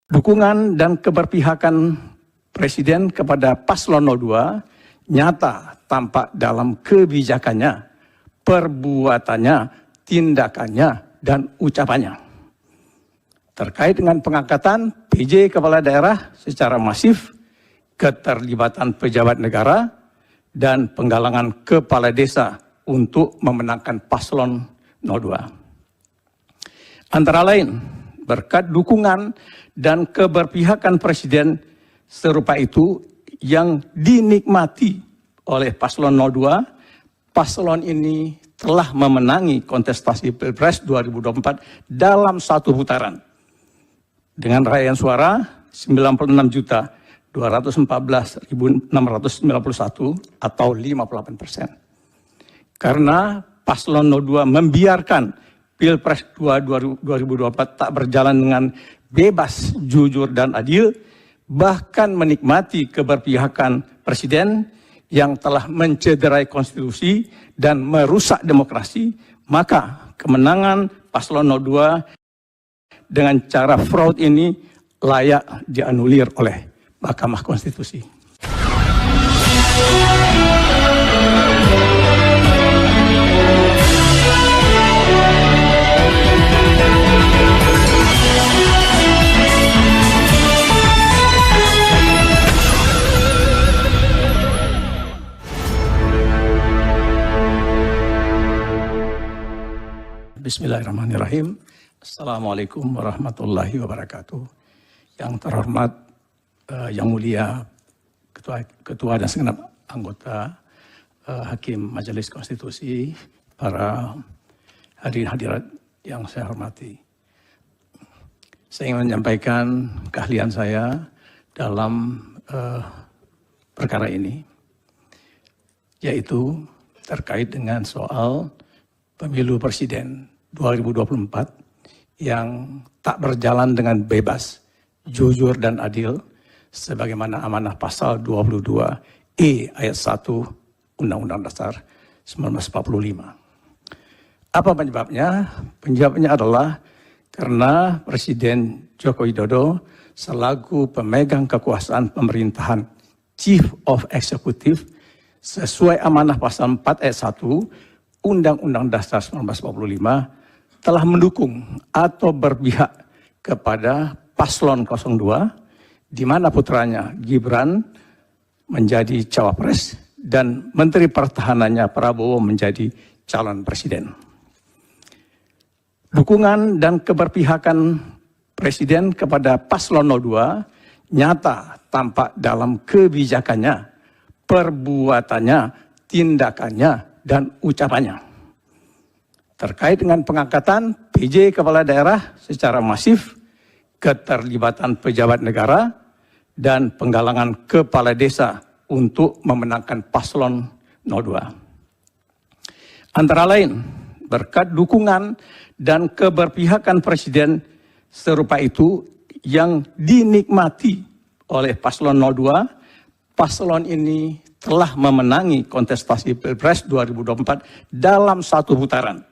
Dukungan dan keberpihakan Presiden kepada Paslon 02 nyata tampak dalam kebijakannya, perbuatannya, tindakannya, dan ucapannya. Terkait dengan pengangkatan PJ Kepala Daerah secara masif, keterlibatan pejabat negara, dan penggalangan kepala desa untuk memenangkan Paslon 02. Antara lain, berkat dukungan dan keberpihakan Presiden serupa itu yang dinikmati oleh Paslon 02, paslon ini telah memenangi kontestasi Pilpres 2024 dalam satu putaran dengan raihan suara 96.214.691 atau 58%. Karena Paslon 02 membiarkan Pilpres 2024 tak berjalan dengan bebas, jujur, dan adil, bahkan menikmati keberpihakan Presiden yang telah mencederai konstitusi dan merusak demokrasi, maka kemenangan Paslon 02 dengan cara fraud ini layak dianulir oleh Mahkamah Konstitusi. Bismillahirrahmanirrahim. Assalamualaikum warahmatullahi wabarakatuh. Yang terhormat, yang mulia Ketua dan segenap anggota Hakim Majelis Konstitusi, para hadirin hadirat yang saya hormati. Saya ingin menyampaikan keahlian saya dalam perkara ini, yaitu terkait dengan soal pemilu presiden 2024 yang tak berjalan dengan bebas, jujur, dan adil sebagaimana amanah pasal 22E ayat 1 Undang-Undang Dasar 1945. Apa penyebabnya? Penyebabnya adalah karena Presiden Joko Widodo selaku pemegang kekuasaan pemerintahan Chief of Executive sesuai amanah pasal 4 ayat 1 Undang-Undang Dasar 1945 telah mendukung atau berpihak kepada Paslon 02, di mana putranya Gibran menjadi cawapres dan Menteri Pertahanannya Prabowo menjadi calon presiden. Dukungan dan keberpihakan Presiden kepada Paslon 02 nyata tampak dalam kebijakannya, perbuatannya, tindakannya, dan ucapannya. Terkait dengan pengangkatan PJ Kepala Daerah secara masif, keterlibatan pejabat negara, dan penggalangan kepala desa untuk memenangkan Paslon 02. Antara lain, berkat dukungan dan keberpihakan Presiden serupa itu yang dinikmati oleh Paslon 02, paslon ini telah memenangi kontestasi Pilpres 2024 dalam satu putaran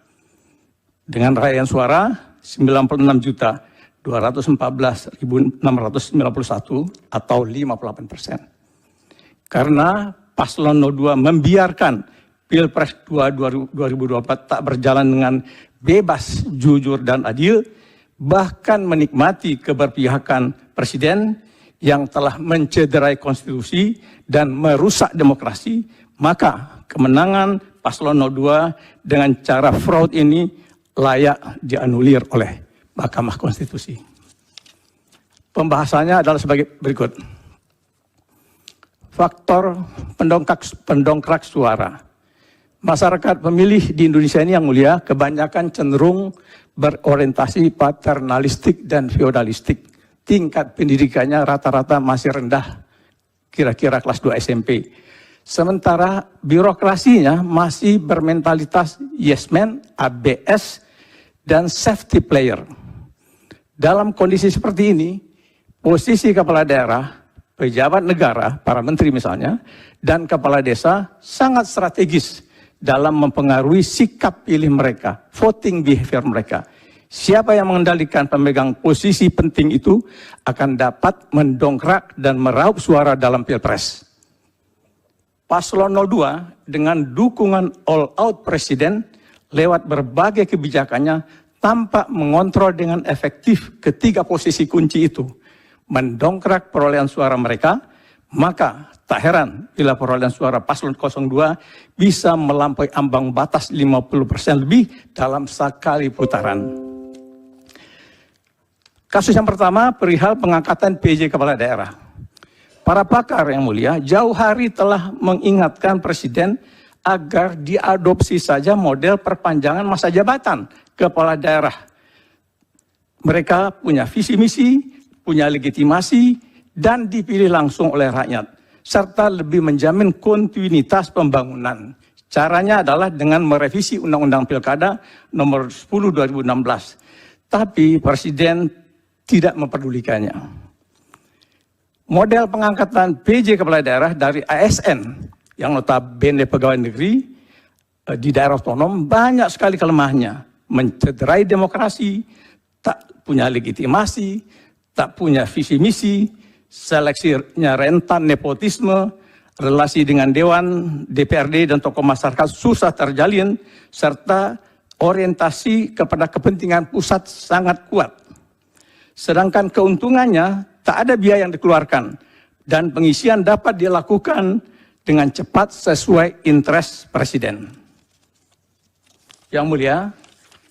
dengan raihan suara 96.214.691 atau 58%. Karena Paslon 02 membiarkan Pilpres 2024 tak berjalan dengan bebas, jujur, dan adil, bahkan menikmati keberpihakan Presiden yang telah mencederai konstitusi dan merusak demokrasi, maka kemenangan Paslon 02 dengan cara fraud ini layak dianulir oleh Mahkamah Konstitusi. Pembahasannya adalah sebagai berikut. Faktor pendongkrak suara. Masyarakat pemilih di Indonesia ini yang mulia kebanyakan cenderung berorientasi paternalistik dan feodalistik. Tingkat pendidikannya rata-rata masih rendah, kira-kira kelas 2 SMP. Sementara birokrasinya masih bermentalitas yes man, ABS, dan safety player. Dalam kondisi seperti ini, posisi kepala daerah, pejabat negara, para menteri misalnya, dan kepala desa sangat strategis dalam mempengaruhi sikap pilih mereka, voting behavior mereka. Siapa yang mengendalikan pemegang posisi penting itu akan dapat mendongkrak dan meraup suara dalam Pilpres. Paslon 02 dengan dukungan all-out Presiden lewat berbagai kebijakannya tampak mengontrol dengan efektif ketiga posisi kunci itu, mendongkrak perolehan suara mereka, maka tak heran bila perolehan suara paslon 02 bisa melampaui ambang batas 50% lebih dalam sekali putaran. Kasus yang pertama perihal pengangkatan PJ Kepala Daerah. Para pakar yang mulia jauh hari telah mengingatkan Presiden agar diadopsi saja model perpanjangan masa jabatan Kepala Daerah. Mereka punya visi misi, punya legitimasi, dan dipilih langsung oleh rakyat, serta lebih menjamin kontinuitas pembangunan. Caranya adalah dengan merevisi Undang-Undang Pilkada nomor 10 2016. Tapi Presiden tidak memperdulikannya. Model pengangkatan PJ Kepala Daerah dari ASN yang notabene pegawai negeri di daerah otonom banyak sekali kelemahannya. Mencederai demokrasi, tak punya legitimasi, tak punya visi misi, seleksinya rentan nepotisme, relasi dengan Dewan, DPRD, dan tokoh masyarakat susah terjalin, serta orientasi kepada kepentingan pusat sangat kuat. Sedangkan keuntungannya tak ada biaya yang dikeluarkan dan pengisian dapat dilakukan dengan cepat sesuai interest Presiden. Yang mulia,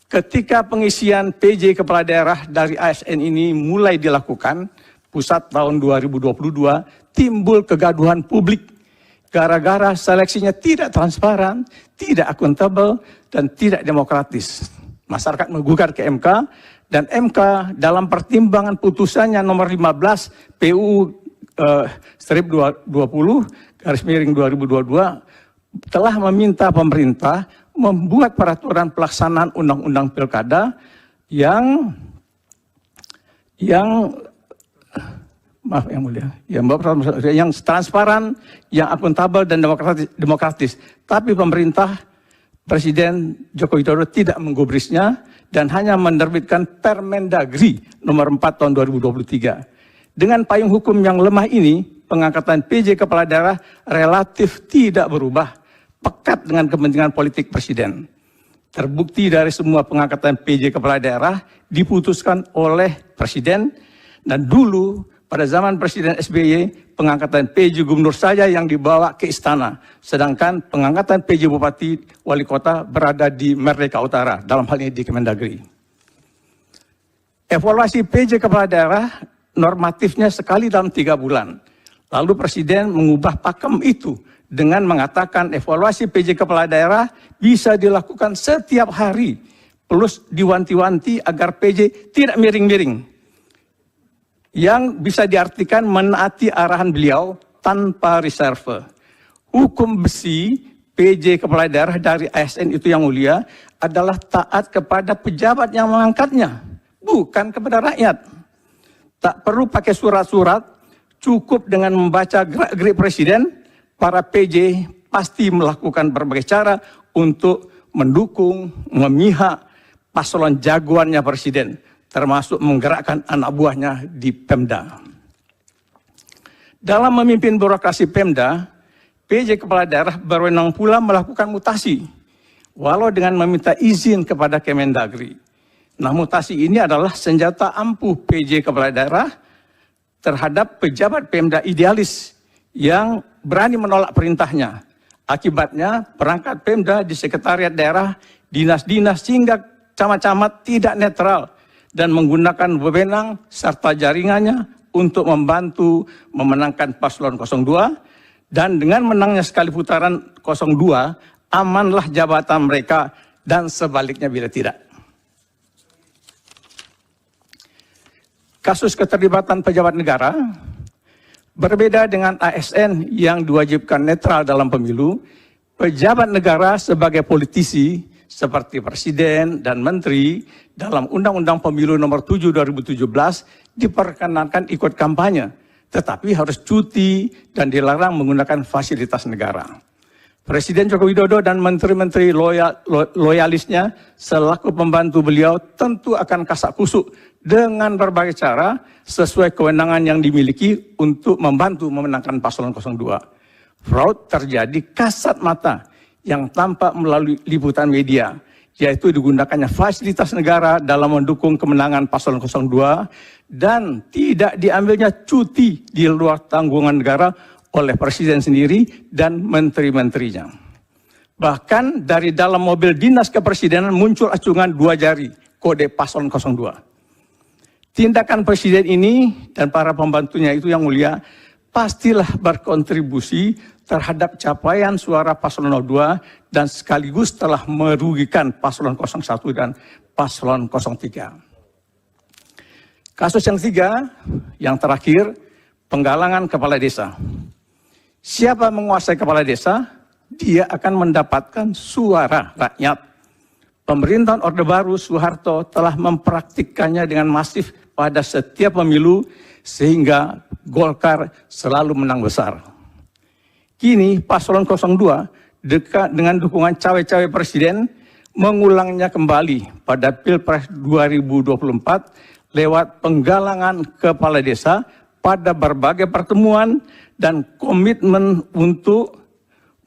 ketika pengisian PJ Kepala Daerah dari ASN ini mulai dilakukan, pusat tahun 2022 timbul kegaduhan publik gara-gara seleksinya tidak transparan, tidak akuntabel, dan tidak demokratis. Masyarakat menggugat ke MK, dan MK dalam pertimbangan putusannya nomor 15 PU strip 20 garis miring 2022 telah meminta pemerintah membuat peraturan pelaksanaan Undang-Undang Pilkada yang maaf yang mulia, yang transparan, yang akuntabel dan demokratis. Tapi pemerintah Presiden Joko Widodo tidak menggubrisnya dan hanya menerbitkan Permendagri nomor 4 tahun 2023. Dengan payung hukum yang lemah ini, pengangkatan PJ Kepala Daerah relatif tidak berubah, pekat dengan kepentingan politik Presiden. Terbukti dari semua pengangkatan PJ Kepala Daerah diputuskan oleh Presiden, dan dulu pada zaman Presiden SBY, pengangkatan PJ Gubernur saja yang dibawa ke istana, sedangkan pengangkatan PJ Bupati Wali Kota berada di Merdeka Utara, dalam hal ini di Kemendagri. Evaluasi PJ Kepala Daerah normatifnya sekali dalam 3 bulan. Lalu Presiden mengubah pakem itu dengan mengatakan evaluasi PJ Kepala Daerah bisa dilakukan setiap hari, plus diwanti-wanti agar PJ tidak miring-miring. Yang bisa diartikan menaati arahan beliau tanpa reserve. Hukum besi PJ Kepala Daerah dari ASN itu yang mulia adalah taat kepada pejabat yang mengangkatnya, bukan kepada rakyat. Tak perlu pakai surat-surat, cukup dengan membaca gerak-gerik Presiden, para PJ pasti melakukan berbagai cara untuk mendukung, memihak paslon jagoannya Presiden, termasuk menggerakkan anak buahnya di Pemda. Dalam memimpin birokrasi Pemda, PJ Kepala Daerah berwenang pula melakukan mutasi, walau dengan meminta izin kepada Kemendagri. Nah, mutasi ini adalah senjata ampuh PJ Kepala Daerah terhadap pejabat Pemda idealis yang berani menolak perintahnya. Akibatnya, perangkat Pemda di sekretariat daerah, dinas-dinas hingga camat-camat tidak netral dan menggunakan wewenang serta jaringannya untuk membantu memenangkan paslon 02, dan dengan menangnya sekali putaran 02, amanlah jabatan mereka dan sebaliknya bila tidak. Kasus keterlibatan pejabat negara berbeda dengan ASN yang diwajibkan netral dalam pemilu. Pejabat negara sebagai politisi seperti Presiden dan Menteri dalam Undang-Undang Pemilu nomor 7 2017 diperkenankan ikut kampanye, tetapi harus cuti dan dilarang menggunakan fasilitas negara. Presiden Joko Widodo dan menteri-menteri loyalisnya selaku pembantu beliau tentu akan kasak kusuk dengan berbagai cara sesuai kewenangan yang dimiliki untuk membantu memenangkan paslon 02. Fraud terjadi kasat mata yang tampak melalui liputan media, yaitu digunakannya fasilitas negara dalam mendukung kemenangan paslon 02 dan tidak diambilnya cuti di luar tanggungan negara oleh Presiden sendiri dan menteri-menterinya. Bahkan dari dalam mobil dinas kepresidenan muncul acungan 2 jari, kode paslon 02. Tindakan Presiden ini dan para pembantunya itu yang mulia, pastilah berkontribusi terhadap capaian suara paslon 02 dan sekaligus telah merugikan paslon 01 dan paslon 03. Kasus yang ketiga, yang terakhir, penggalangan kepala desa. Siapa menguasai kepala desa, dia akan mendapatkan suara rakyat. Pemerintahan Orde Baru Soeharto telah mempraktikkannya dengan masif pada setiap pemilu sehingga Golkar selalu menang besar. Kini paslon 02 dekat dengan dukungan cawe-cawe presiden mengulangnya kembali pada Pilpres 2024 lewat penggalangan kepala desa pada berbagai pertemuan dan komitmen untuk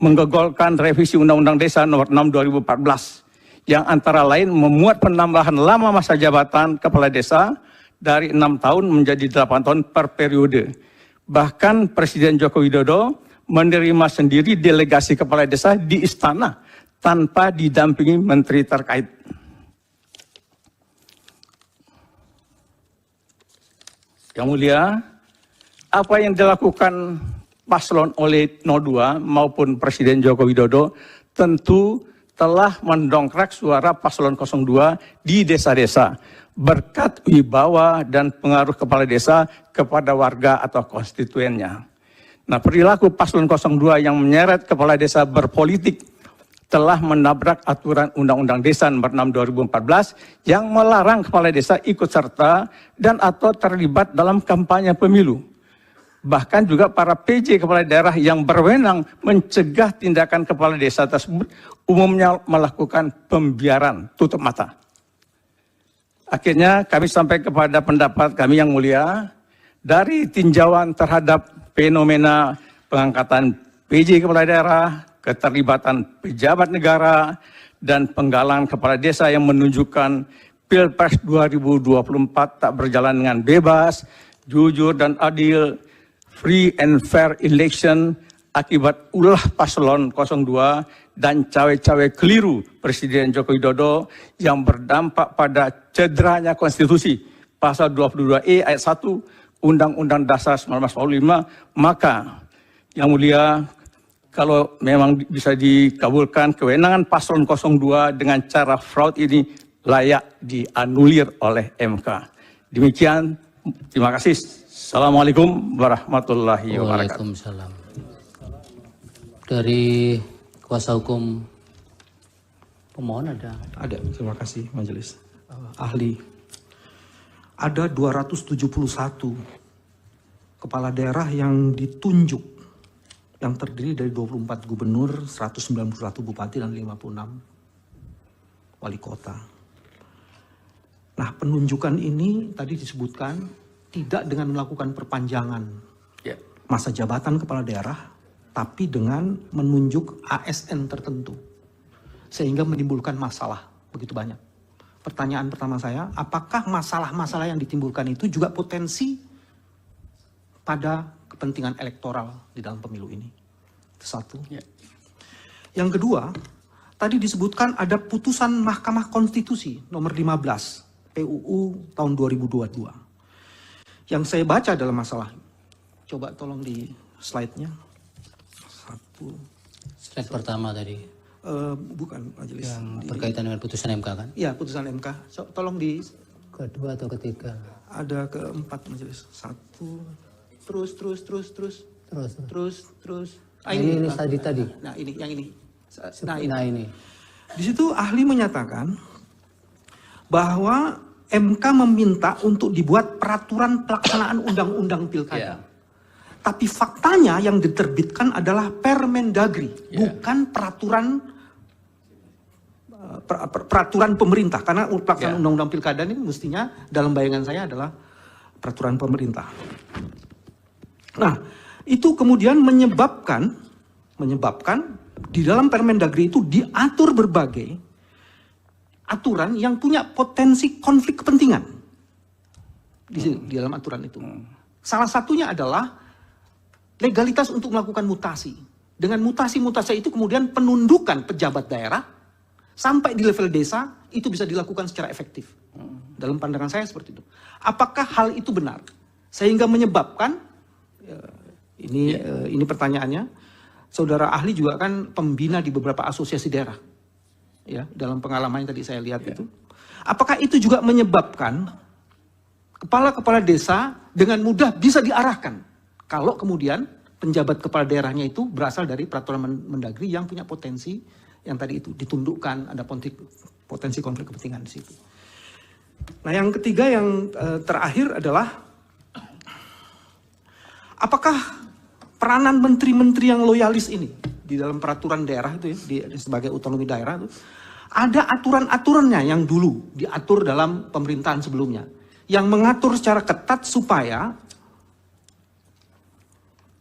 menggolkan revisi Undang-Undang Desa Nomor 6 2014 yang antara lain memuat penambahan lama masa jabatan kepala desa dari 6 tahun menjadi 8 tahun per periode. Bahkan Presiden Joko Widodo menerima sendiri delegasi kepala desa di istana tanpa didampingi menteri terkait. Yang mulia, apa yang dilakukan paslon oleh 02 maupun Presiden Joko Widodo tentu telah mendongkrak suara paslon 02 di desa-desa berkat wibawa dan pengaruh kepala desa kepada warga atau konstituennya. Nah, perilaku paslon 02 yang menyeret kepala desa berpolitik telah menabrak aturan Undang-Undang Desa Nomor 6 2014 yang melarang kepala desa ikut serta dan atau terlibat dalam kampanye pemilu. Bahkan juga para PJ kepala daerah yang berwenang mencegah tindakan kepala desa tersebut umumnya melakukan pembiaran tutup mata. Akhirnya kami sampai kepada pendapat kami yang mulia, dari tinjauan terhadap fenomena pengangkatan PJ kepala daerah, keterlibatan pejabat negara, dan penggalangan kepala desa yang menunjukkan Pilpres 2024 tak berjalan dengan bebas, jujur dan adil, free and fair election akibat ulah paslon 02 dan cawe-cawe keliru Presiden Joko Widodo yang berdampak pada cederanya konstitusi pasal 22E ayat 1 Undang-Undang Dasar 1945, maka yang mulia, kalau memang bisa dikabulkan kewenangan paslon 02 dengan cara fraud ini layak dianulir oleh MK. Demikian, terima kasih. Assalamualaikum warahmatullahi wabarakatuh. Waalaikumsalam. Dari kuasa hukum pemohon ada? Ada, terima kasih majelis. Ahli, ada 271 kepala daerah yang ditunjuk, yang terdiri dari 24 gubernur, 191 bupati, dan 56 wali kota. Nah, penunjukan ini tadi disebutkan tidak dengan melakukan perpanjangan masa jabatan kepala daerah, tapi dengan menunjuk ASN tertentu, sehingga menimbulkan masalah begitu banyak. Pertanyaan pertama saya, apakah masalah-masalah yang ditimbulkan itu juga potensi pada kepentingan elektoral di dalam pemilu ini? Itu satu. Yang kedua, tadi disebutkan ada putusan Mahkamah Konstitusi nomor 15 PUU tahun 2022. Yang saya baca dalam masalah, coba tolong di slide-nya. Slide pertama tadi. Bukan majelis. Yang berkaitan dengan putusan MK kan? Iya, putusan MK. Tolong di kedua atau ketiga? Ada keempat majelis. Satu. Terus. Ini tadi. Nah, ini yang ini. Nah, ini. Di situ ahli menyatakan bahwa MK meminta untuk dibuat peraturan pelaksanaan undang-undang pilkada. Tapi faktanya yang diterbitkan adalah Permendagri, bukan peraturan pemerintah. Karena pelaksanaan undang-undang pilkada ini mestinya dalam bayangan saya adalah peraturan pemerintah. Nah, itu kemudian menyebabkan di dalam Permendagri itu diatur berbagai aturan yang punya potensi konflik kepentingan di dalam aturan itu. Salah satunya adalah legalitas untuk melakukan mutasi. Dengan mutasi-mutasi itu kemudian penundukan pejabat daerah sampai di level desa itu bisa dilakukan secara efektif. Dalam pandangan saya seperti itu. Apakah hal itu benar? Sehingga menyebabkan ini pertanyaannya, saudara ahli juga kan pembina di beberapa asosiasi daerah. Ya, dalam pengalaman yang tadi saya lihat itu. Apakah itu juga menyebabkan kepala-kepala desa dengan mudah bisa diarahkan kalau kemudian penjabat kepala daerahnya itu berasal dari peraturan Mendagri yang punya potensi yang tadi itu ditundukkan, ada potensi konflik kepentingan di situ. Nah, yang ketiga yang terakhir adalah apakah peranan menteri-menteri yang loyalis ini di dalam peraturan daerah itu ya, sebagai otonomi daerah itu ada aturan-aturannya yang dulu diatur dalam pemerintahan sebelumnya yang mengatur secara ketat supaya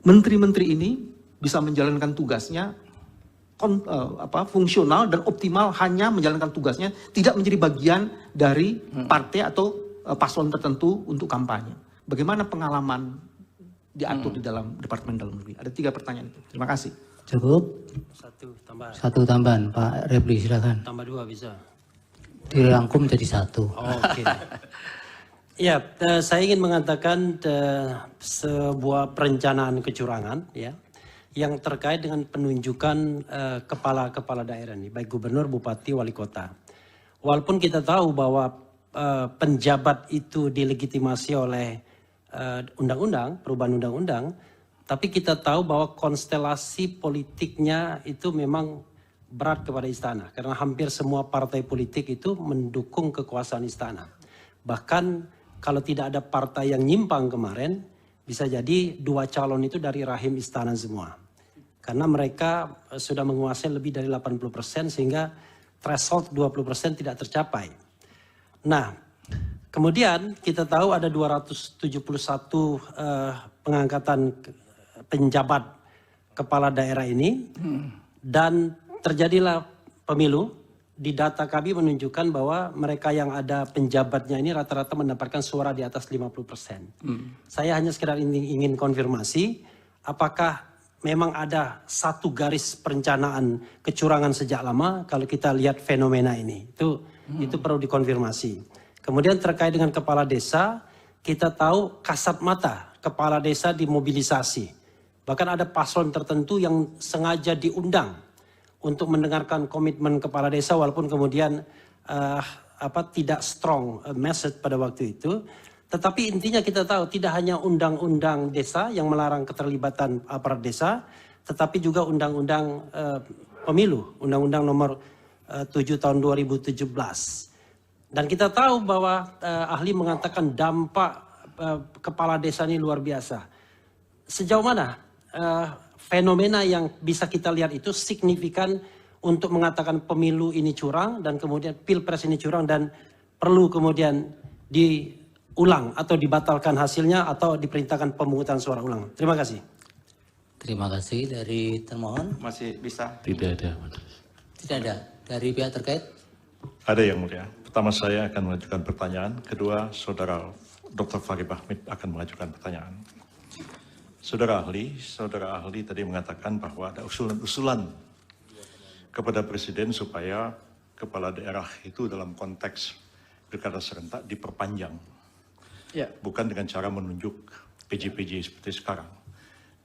menteri-menteri ini bisa menjalankan tugasnya fungsional dan optimal, hanya menjalankan tugasnya, tidak menjadi bagian dari partai atau paslon tertentu untuk kampanye. Bagaimana pengalaman diatur di dalam Departemen Dalam Negeri? Ada 3 pertanyaan itu. Terima kasih. Cukup. Satu tambahan, Pak Repli, silakan. Tambah 2 bisa. Dirangkum jadi 1. Oke. Ya, saya ingin mengatakan sebuah perencanaan kecurangan ya yang terkait dengan penunjukan kepala-kepala daerah ini, baik gubernur, bupati, wali kota. Walaupun kita tahu bahwa penjabat itu dilegitimasi oleh undang-undang, perubahan undang-undang, tapi kita tahu bahwa konstelasi politiknya itu memang berat kepada istana. Karena hampir semua partai politik itu mendukung kekuasaan istana. Bahkan kalau tidak ada partai yang nyimpang kemarin, bisa jadi 2 calon itu dari rahim istana semua. Karena mereka sudah menguasai lebih dari 80% sehingga threshold 20% tidak tercapai. Nah, kemudian kita tahu ada 271 pengangkatan penjabat kepala daerah ini dan terjadilah pemilu. Di data kami menunjukkan bahwa mereka yang ada penjabatnya ini rata-rata mendapatkan suara di atas 50%. Saya hanya sekedar ingin konfirmasi apakah memang ada satu garis perencanaan kecurangan sejak lama kalau kita lihat fenomena ini. Itu perlu dikonfirmasi. Kemudian terkait dengan kepala desa, kita tahu kasat mata kepala desa dimobilisasi. Bahkan ada paslon tertentu yang sengaja diundang untuk mendengarkan komitmen kepala desa walaupun kemudian tidak strong message pada waktu itu. Tetapi intinya kita tahu tidak hanya undang-undang desa yang melarang keterlibatan aparat desa, tetapi juga undang-undang pemilu, undang-undang nomor 7 tahun 2017. Dan kita tahu bahwa ahli mengatakan dampak kepala desa ini luar biasa. Sejauh mana fenomena yang bisa kita lihat itu signifikan untuk mengatakan pemilu ini curang dan kemudian pilpres ini curang dan perlu kemudian diulang atau dibatalkan hasilnya atau diperintahkan pemungutan suara ulang. Terima kasih. Terima kasih. Dari termohon. Masih bisa? Tidak ada. Tidak ada. Dari pihak terkait. Ada yang mulia. Pertama saya akan mengajukan pertanyaan. Kedua, Saudara Dr. Farid Bahmid akan mengajukan pertanyaan. Saudara ahli tadi mengatakan bahwa ada usulan-usulan kepada Presiden supaya kepala daerah itu dalam konteks pilkada serentak diperpanjang. Ya. Bukan dengan cara menunjuk PJ-PJ seperti sekarang.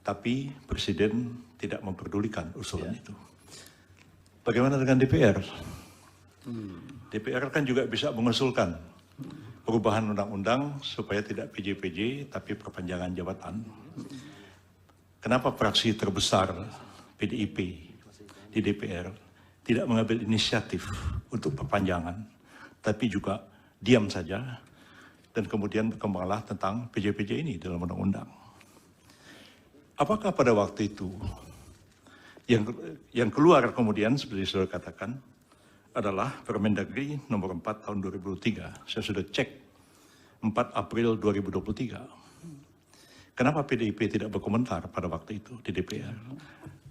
Tapi Presiden tidak memperdulikan usulan itu. Bagaimana dengan DPR? DPR kan juga bisa mengusulkan perubahan undang-undang supaya tidak PJ-PJ tapi perpanjangan jabatan. Kenapa fraksi terbesar PDIP di DPR tidak mengambil inisiatif untuk perpanjangan, tapi juga diam saja dan kemudian berkembanglah tentang PJ-PJ ini dalam undang-undang. apakah pada waktu itu yang keluar kemudian seperti saudara katakan adalah Permendagri nomor 4 tahun 2003. Saya sudah cek 4 April 2023. Kenapa PDIP tidak berkomentar pada waktu itu di DPR?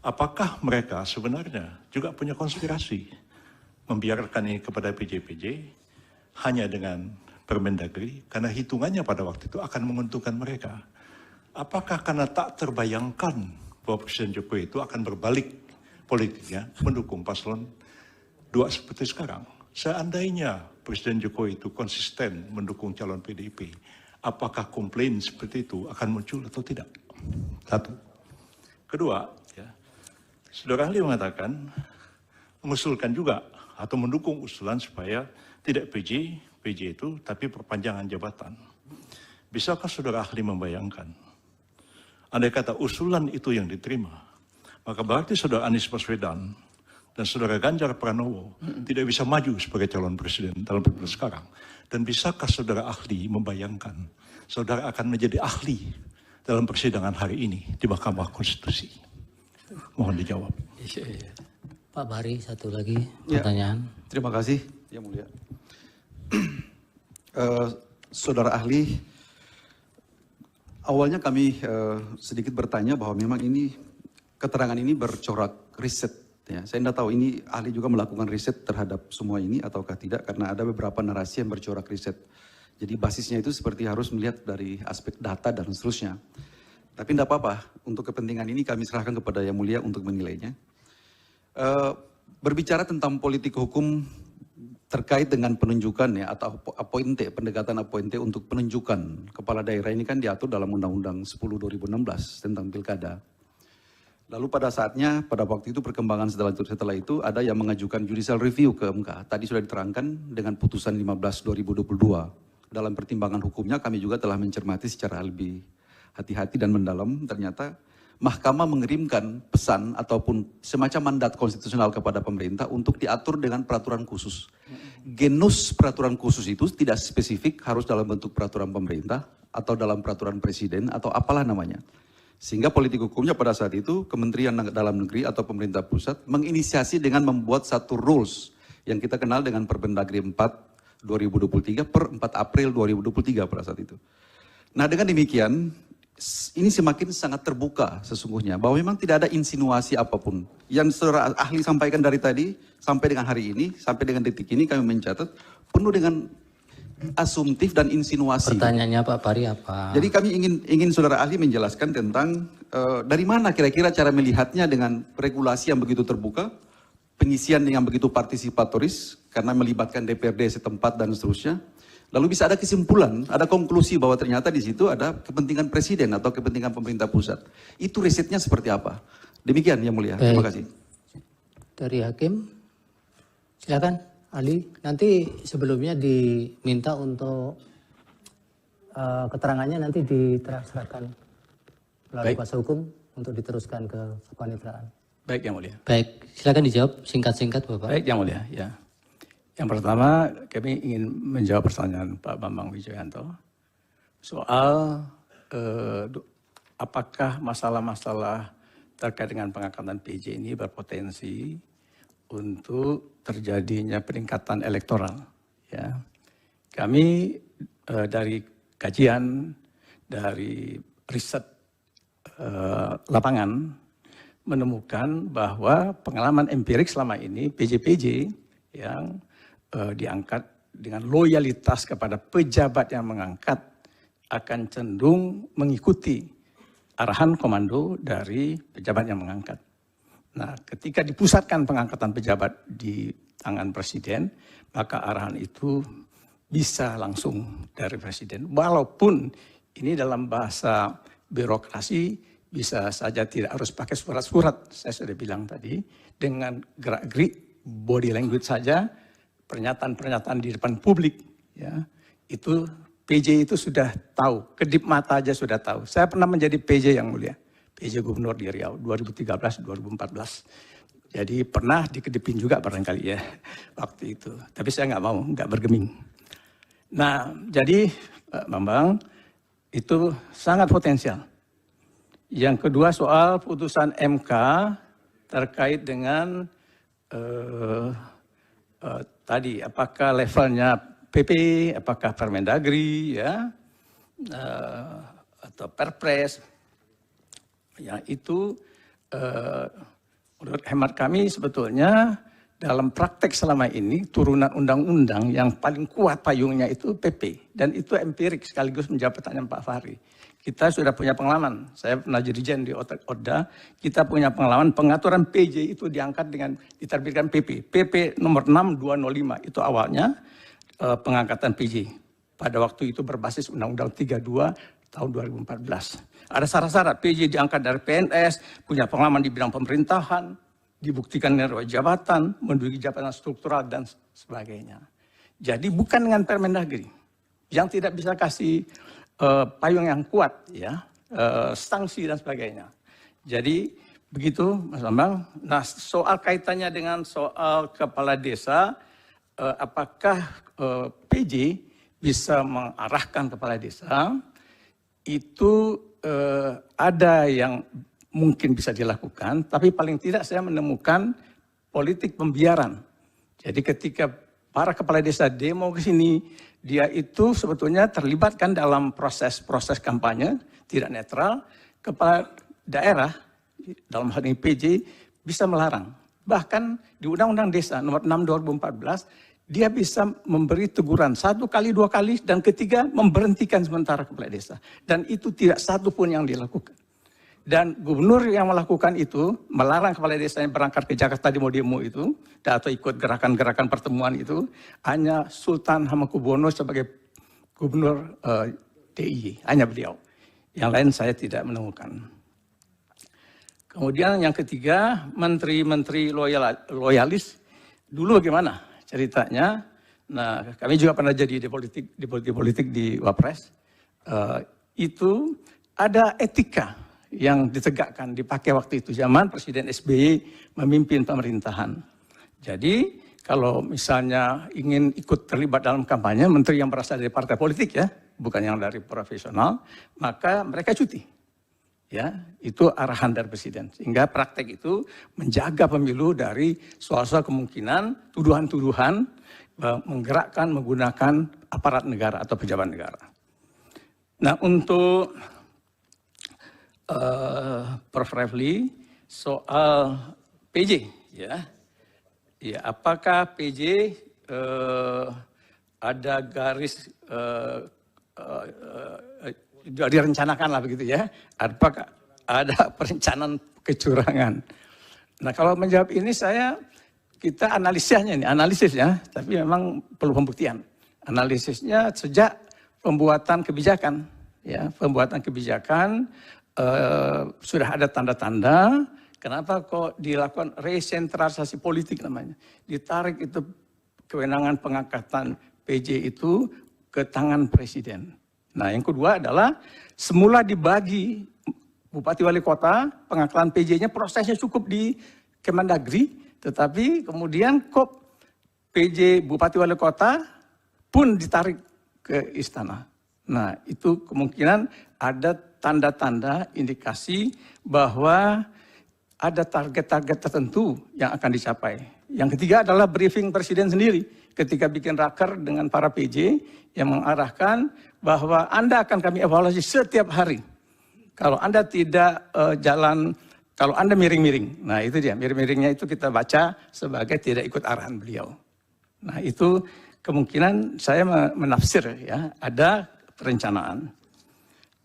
Apakah mereka sebenarnya juga punya konspirasi membiarkan ini kepada PJ hanya dengan Permendagri karena hitungannya pada waktu itu akan menguntungkan mereka? Apakah karena tak terbayangkan bahwa Presiden Jokowi itu akan berbalik politiknya mendukung paslon 2 seperti sekarang? Seandainya Presiden Jokowi itu konsisten mendukung calon PDIP, apakah komplain seperti itu akan muncul atau tidak? Satu. Kedua, ya, saudara ahli mengatakan, mengusulkan juga atau mendukung usulan supaya tidak PJ itu, tapi perpanjangan jabatan. Bisakah saudara ahli membayangkan, andai kata usulan itu yang diterima, maka berarti saudara Anies Baswedan dan saudara Ganjar Pranowo tidak bisa maju sebagai calon presiden dalam pilpres sekarang. Dan bisakah saudara ahli membayangkan saudara akan menjadi ahli dalam persidangan hari ini di Mahkamah Konstitusi? Mohon dijawab. Pak Bari, satu lagi pertanyaan. Terima kasih, Yang Mulia. Saudara ahli, awalnya kami sedikit bertanya bahwa memang ini keterangan ini bercorak riset. Ya, saya tidak tahu ini ahli juga melakukan riset terhadap semua ini ataukah tidak, karena ada beberapa narasi yang bercorak riset. Jadi basisnya itu seperti harus melihat dari aspek data dan seterusnya. Tapi tidak apa-apa, untuk kepentingan ini kami serahkan kepada Yang Mulia untuk menilainya. Berbicara tentang politik hukum terkait dengan penunjukan ya, atau appointe, pendekatan appointe untuk penunjukan kepala daerah ini kan diatur dalam Undang-Undang 10/2016 tentang pilkada. Lalu pada saatnya, pada waktu itu perkembangan setelah itu ada yang mengajukan judicial review ke MK. Tadi sudah diterangkan dengan putusan 15/2022. Dalam pertimbangan hukumnya kami juga telah mencermati secara lebih hati-hati dan mendalam. Ternyata Mahkamah mengirimkan pesan ataupun semacam mandat konstitusional kepada pemerintah untuk diatur dengan peraturan khusus. Genus peraturan khusus itu tidak spesifik harus dalam bentuk peraturan pemerintah atau dalam peraturan presiden atau apalah namanya. Sehingga politik hukumnya pada saat itu Kementerian Dalam Negeri atau pemerintah pusat menginisiasi dengan membuat satu rules yang kita kenal dengan Permendagri 4/2023 per 4 April 2023 pada saat itu. Nah dengan demikian, ini semakin sangat terbuka sesungguhnya bahwa memang tidak ada insinuasi apapun. Yang saudara ahli sampaikan dari tadi sampai dengan hari ini, sampai dengan detik ini kami mencatat penuh dengan asumtif dan insinuasi. Pertanyaannya Pak Bari apa? Jadi kami ingin saudara ahli menjelaskan tentang dari mana kira-kira cara melihatnya dengan regulasi yang begitu terbuka, pengisian yang begitu partisipatoris karena melibatkan DPRD setempat dan seterusnya. Lalu bisa ada kesimpulan, ada konklusi bahwa ternyata di situ ada kepentingan presiden atau kepentingan pemerintah pusat. Itu risetnya seperti apa? Demikian Yang Mulia. Terima kasih. Dari Hakim, silakan. Ali, nanti sebelumnya diminta untuk keterangannya nanti diteruskan melalui kuasa hukum untuk diteruskan ke kepaniteraan. Baik Yang Mulia. Baik, silakan dijawab singkat-singkat Bapak. Baik Yang Mulia, ya. Yang pertama kami ingin menjawab pertanyaan Pak Bambang Wijoyanto soal apakah masalah-masalah terkait dengan pengangkatan PJ ini berpotensi untuk terjadinya peningkatan elektoral. Ya. Kami dari kajian, dari riset lapangan menemukan bahwa pengalaman empirik selama ini PJ-PJ yang diangkat dengan loyalitas kepada pejabat yang mengangkat akan cenderung mengikuti arahan komando dari pejabat yang mengangkat. Nah, ketika dipusatkan pengangkatan pejabat di tangan presiden, maka arahan itu bisa langsung dari presiden. Walaupun ini dalam bahasa birokrasi bisa saja tidak harus pakai surat-surat, saya sudah bilang tadi, dengan gerak-gerik body language saja, pernyataan-pernyataan di depan publik, ya, itu PJ itu sudah tahu, kedip mata aja sudah tahu. Saya pernah menjadi PJ Yang Mulia. PJ Gubernur di Riau 2013-2014. Jadi pernah dikedipin juga barangkali ya waktu itu. Tapi saya nggak bergeming. Nah jadi Pak Bambang itu sangat potensial. Yang kedua soal putusan MK terkait dengan tadi apakah levelnya PP, apakah Permendagri, ya, atau Perpres, ya itu menurut hemat kami sebetulnya dalam praktek selama ini turunan undang-undang yang paling kuat payungnya itu PP, dan itu empirik sekaligus menjawab pertanyaan Pak Fahri. Kita sudah punya pengalaman, saya pernah dirijen di Oda, kita punya pengalaman pengaturan PJ itu diangkat dengan diterbitkan PP. PP nomor 6205 itu awalnya pengangkatan PJ. Pada waktu itu berbasis Undang-Undang 32 tahun 2014. Ada syarat-syarat PJ diangkat dari PNS, punya pengalaman di bidang pemerintahan, dibuktikan dengan jabatan, menduduki jabatan struktural dan sebagainya. Jadi bukan dengan Permendagri yang tidak bisa kasih payung yang kuat, ya, sanksi dan sebagainya. Jadi begitu, Mas Bambang. Nah, soal kaitannya dengan soal kepala desa, apakah PJ bisa mengarahkan kepala desa? Itu ada yang mungkin bisa dilakukan, tapi paling tidak saya menemukan politik pembiaran. Jadi ketika para kepala desa demo ke sini, dia itu sebetulnya terlibatkan dalam proses kampanye, tidak netral. Kepala daerah, dalam hal ini PJ, bisa melarang. Bahkan di Undang-Undang Desa nomor 6 2014, dia bisa memberi teguran 1 kali, 2 kali, dan ketiga memberhentikan sementara kepala desa. Dan itu tidak satu pun yang dilakukan. Dan gubernur yang melakukan itu, melarang kepala desanya berangkat ke Jakarta demo-demo itu, atau ikut gerakan-gerakan pertemuan itu, hanya Sultan Hamengkubuwono sebagai gubernur DIY, hanya beliau. Yang lain saya tidak menemukan. Kemudian yang ketiga, menteri-menteri loyalis, dulu bagaimana ceritanya? Nah, kami juga pernah jadi di politik di Wapres. Itu ada etika yang ditegakkan, dipakai waktu itu zaman Presiden SBY memimpin pemerintahan. Jadi kalau misalnya ingin ikut terlibat dalam kampanye, menteri yang berasal dari partai politik, ya, bukan yang dari profesional, maka mereka cuti. Ya, itu arahan dari Presiden. Sehingga praktek itu menjaga pemilu dari soal-soal kemungkinan tuduhan-tuduhan menggerakkan, menggunakan aparat negara atau pejabat negara. Nah, untuk Prof. Refli, soal PJ, ya, apakah PJ ada garis direncanakan lah begitu, ya? Apakah ada perencanaan kecurangan? Nah, kalau menjawab ini kita analisisnya, tapi memang perlu pembuktian. Analisisnya sejak pembuatan kebijakan, ya, pembuatan kebijakan. Sudah ada tanda-tanda, kenapa kok dilakukan resentralisasi politik namanya. Ditarik itu kewenangan pengangkatan PJ itu ke tangan Presiden. Nah, yang kedua adalah semula dibagi Bupati Wali Kota, pengangkatan PJ-nya prosesnya cukup di Kemendagri, tetapi kemudian kok PJ Bupati Wali Kota pun ditarik ke istana. Nah, itu kemungkinan ada tanda-tanda indikasi bahwa ada target-target tertentu yang akan dicapai. Yang ketiga adalah briefing Presiden sendiri ketika bikin raker dengan para PJ yang mengarahkan bahwa Anda akan kami evaluasi setiap hari. Kalau Anda tidak kalau Anda miring-miring. Nah, itu dia, miring-miringnya itu kita baca sebagai tidak ikut arahan beliau. Nah, itu kemungkinan saya menafsir, ya, ada perencanaan.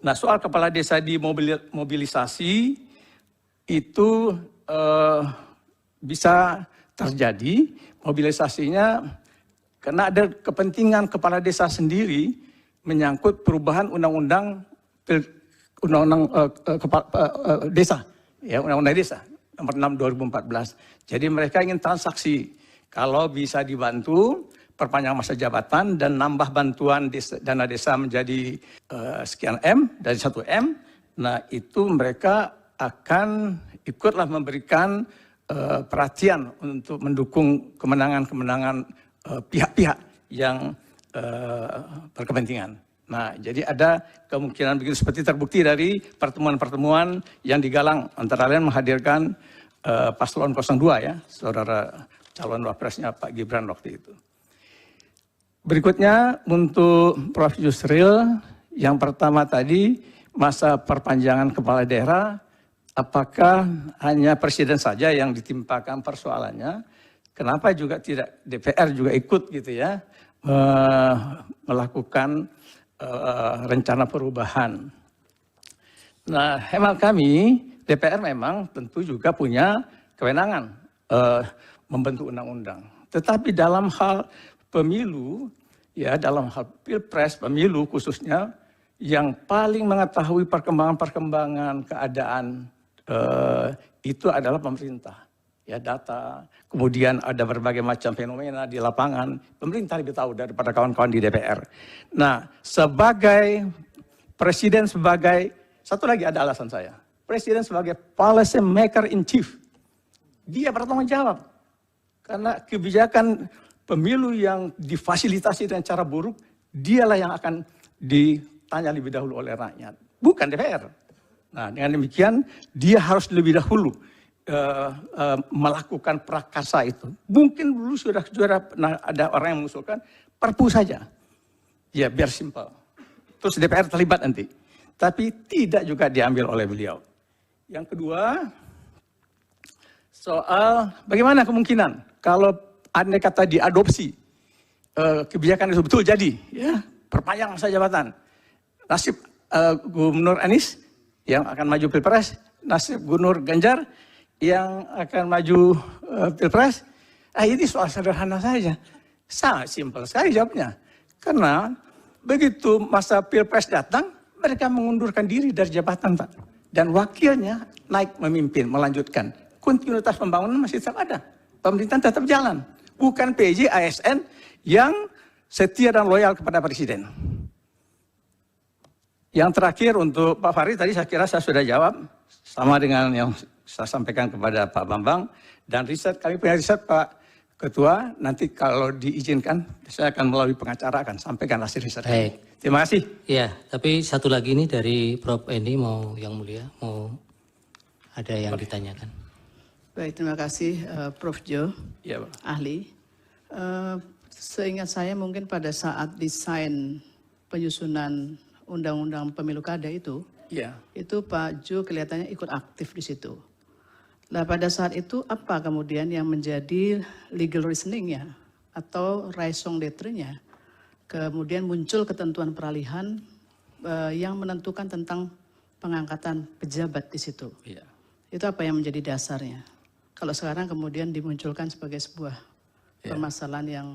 Nah, soal kepala desa dimobilisasi itu bisa terjadi mobilisasinya karena ada kepentingan kepala desa sendiri menyangkut perubahan undang-undang desa, ya, undang-undang desa nomor 6 2014. Jadi mereka ingin transaksi, kalau bisa dibantu perpanjang masa jabatan dan nambah bantuan dana desa menjadi sekian M, dari 1 M, nah itu mereka akan ikutlah memberikan perhatian untuk mendukung kemenangan-kemenangan pihak-pihak yang berkepentingan. Nah, jadi ada kemungkinan begitu seperti terbukti dari pertemuan-pertemuan yang digalang antara lain menghadirkan paslon 02 ya, saudara calon wapresnya Pak Gibran waktu itu. Berikutnya untuk Prof. Yusril, yang pertama tadi masa perpanjangan kepala daerah, apakah hanya presiden saja yang ditimpakan persoalannya? Kenapa juga tidak DPR juga ikut gitu ya, melakukan rencana perubahan. Nah, hemat kami, DPR memang tentu juga punya kewenangan membentuk undang-undang. Tetapi dalam hal pemilu, ya dalam hal pilpres, pemilu khususnya, yang paling mengetahui perkembangan-perkembangan keadaan itu adalah pemerintah. Ya data, kemudian ada berbagai macam fenomena di lapangan, pemerintah lebih tahu daripada kawan-kawan di DPR. Nah, sebagai presiden, sebagai, satu lagi ada alasan saya, presiden sebagai policy maker in chief, dia bertanggung jawab. Karena kebijakan pemilu yang difasilitasi dengan cara buruk, dialah yang akan ditanya lebih dahulu oleh rakyat, bukan DPR. Nah, dengan demikian, dia harus lebih dahulu melakukan prakarsa itu. Mungkin dulu sudah ada orang yang mengusulkan perpu saja. Ya biar simpel. Terus DPR terlibat nanti. Tapi tidak juga diambil oleh beliau. Yang kedua, soal bagaimana kemungkinan kalau andai kata diadopsi kebijakan itu betul jadi, ya perpanjang masa jabatan. Nasib Gubernur Anies yang akan maju pilpres, nasib Gubernur Ganjar yang akan maju pilpres, ini soal sederhana saja. Sangat simpel sekali jawabnya. Karena begitu masa pilpres datang, mereka mengundurkan diri dari jabatan, Pak. Dan wakilnya naik memimpin, melanjutkan. Kontinuitas pembangunan masih tetap ada. Pemerintahan tetap jalan. Bukan PJ, ASN yang setia dan loyal kepada presiden. Yang terakhir untuk Pak Farid, tadi saya kira saya sudah jawab. Sama dengan yang saya sampaikan kepada Pak Bambang, dan riset, kami punya riset Pak Ketua, nanti kalau diizinkan, saya akan melalui pengacara akan sampaikan hasil riset. Baik. Terima kasih. Ya, tapi satu lagi ini dari Prof. Eni, mau yang mulia, mau ada yang ditanyakan. Baik, terima kasih Prof. Jo, Ya, Pak. ahli. Seingat saya mungkin pada saat desain penyusunan Undang-Undang Pemilu Kada itu Pak Jo kelihatannya ikut aktif di situ. Nah, pada saat itu apa kemudian yang menjadi legal reasoning-nya atau raison d'être-nya? Kemudian muncul ketentuan peralihan yang menentukan tentang pengangkatan pejabat di situ. Iya. Itu apa yang menjadi dasarnya? Kalau sekarang kemudian dimunculkan sebagai sebuah permasalahan yang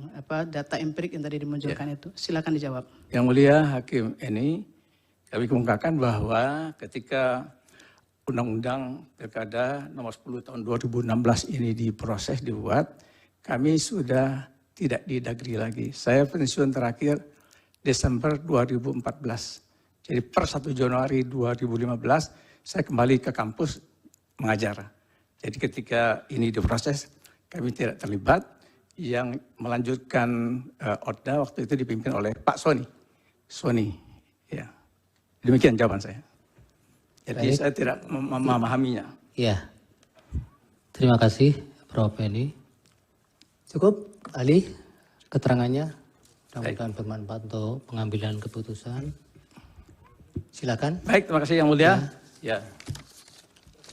data empirik yang tadi dimunculkan itu. Silakan dijawab. Yang mulia Hakim Eni, kami kemukakan bahwa ketika Undang-Undang Pilkada nomor 10 tahun 2016 ini diproses, dibuat, kami sudah tidak di Dagri lagi. Saya pensiun terakhir Desember 2014. Jadi per 1 Januari 2015 saya kembali ke kampus mengajar. Jadi ketika ini diproses, kami tidak terlibat. Yang melanjutkan ODA waktu itu dipimpin oleh Pak Soni. Ya. Demikian jawaban saya. Jadi baik, saya tidak memahaminya. Ya, terima kasih Prof. Eni. Cukup, ahli, keterangannya. Mudah-mudahan bermanfaat untuk pengambilan keputusan. Silakan. Baik, terima kasih yang mulia. Ya.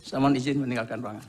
Saya mohon izin meninggalkan ruangan.